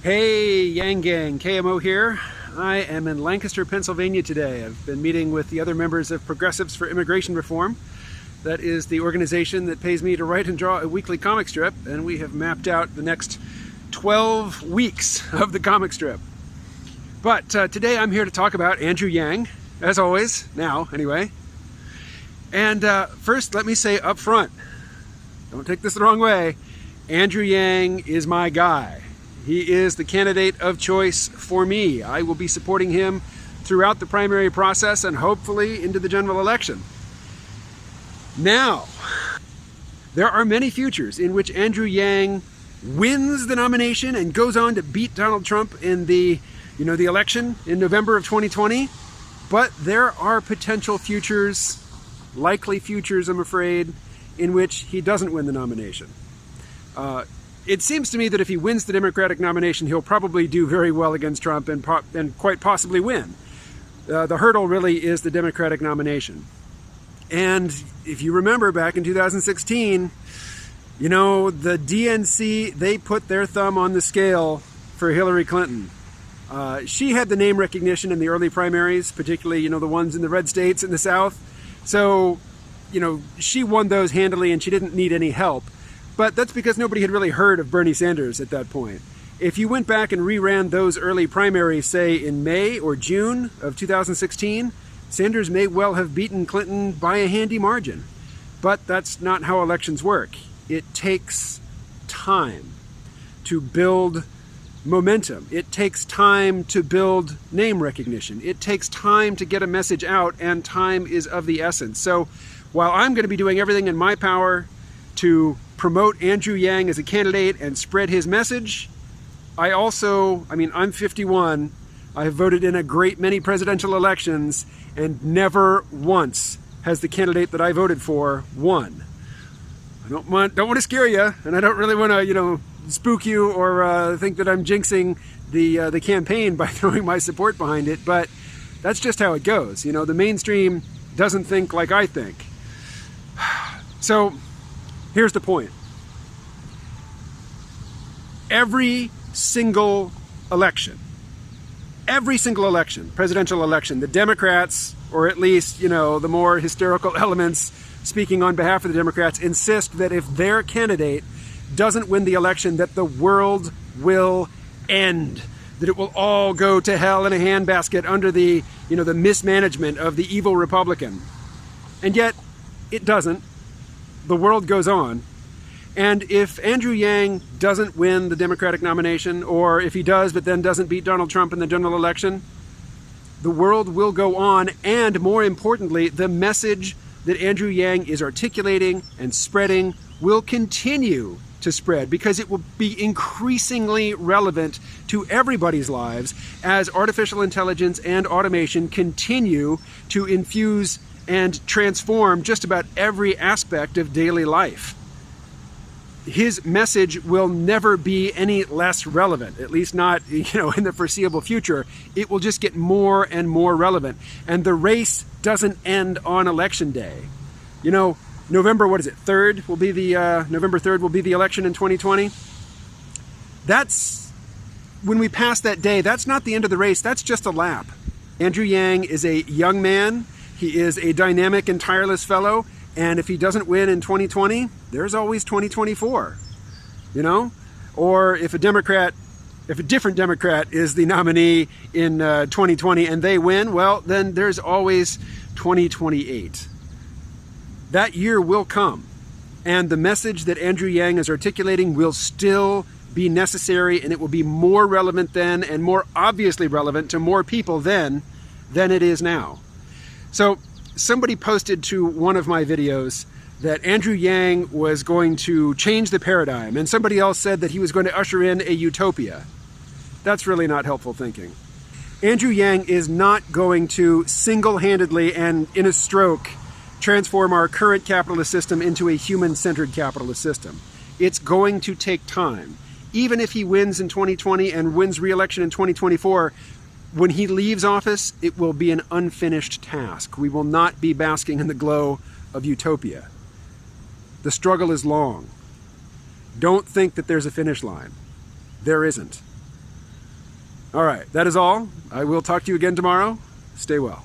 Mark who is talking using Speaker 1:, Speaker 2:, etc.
Speaker 1: Hey Yang Gang, KMO here. I am in Lancaster, Pennsylvania today. I've been meeting with the other members of Progressives for Immigration Reform. That is the organization that pays me to write and draw a weekly comic strip, and we have mapped out the next 12 weeks of the comic strip. But today I'm here to talk about Andrew Yang, as always, now anyway. And first let me say up front, don't take this the wrong way, Andrew Yang is my guy. He is the candidate of choice for me. I will be supporting him throughout the primary process and hopefully into the general election. Now, there are many futures in which Andrew Yang wins the nomination and goes on to beat Donald Trump in the election in November of 2020. But there are potential futures, likely futures, I'm afraid, in which he doesn't win the nomination. It seems to me that if he wins the Democratic nomination, he'll probably do very well against Trump and quite possibly win. The hurdle really is the Democratic nomination. And if you remember back in 2016, the DNC, they put their thumb on the scale for Hillary Clinton. She had the name recognition in the early primaries, particularly, the ones in the red states in the South. So, she won those handily and she didn't need any help. But that's because nobody had really heard of Bernie Sanders at that point. If you went back and reran those early primaries, say in May or June of 2016, Sanders may well have beaten Clinton by a handy margin. But that's not how elections work. It takes time to build momentum. It takes time to build name recognition. It takes time to get a message out, and time is of the essence. So while I'm going to be doing everything in my power to promote Andrew Yang as a candidate and spread his message, I'm 51, I have voted in a great many presidential elections, and never once has the candidate that I voted for won. I don't want to scare you, and I don't really want to, spook you or think that I'm jinxing the campaign by throwing my support behind it, but that's just how it goes. The mainstream doesn't think like I think. So here's the point. Every single election, presidential election, the Democrats, or at least, the more hysterical elements speaking on behalf of the Democrats, insist that if their candidate doesn't win the election, that the world will end, that it will all go to hell in a handbasket under the mismanagement of the evil Republican. And yet, it doesn't. The world goes on. And if Andrew Yang doesn't win the Democratic nomination, or if he does but then doesn't beat Donald Trump in the general election, the world will go on, and more importantly, the message that Andrew Yang is articulating and spreading will continue to spread, because it will be increasingly relevant to everybody's lives as artificial intelligence and automation continue to infuse and transform just about every aspect of daily life. His message will never be any less relevant, at least not, in the foreseeable future. It will just get more and more relevant. And the race doesn't end on election day. November 3rd will be November 3rd will be the election in 2020. That's, when we pass that day, that's not the end of the race, that's just a lap. Andrew Yang is a young man. He is a dynamic and tireless fellow. And if he doesn't win in 2020, there's always 2024, Or if a different Democrat is the nominee in 2020 and they win, well, then there's always 2028. That year will come, and the message that Andrew Yang is articulating will still be necessary, and it will be more relevant then and more obviously relevant to more people then than it is now. So somebody posted to one of my videos that Andrew Yang was going to change the paradigm, and somebody else said that he was going to usher in a utopia. That's really not helpful thinking. Andrew Yang is not going to single-handedly and in a stroke transform our current capitalist system into a human-centered capitalist system. It's going to take time. Even if he wins in 2020 and wins re-election in 2024, when he leaves office, it will be an unfinished task. We will not be basking in the glow of utopia. The struggle is long. Don't think that there's a finish line. There isn't. All right, that is all. I will talk to you again tomorrow. Stay well.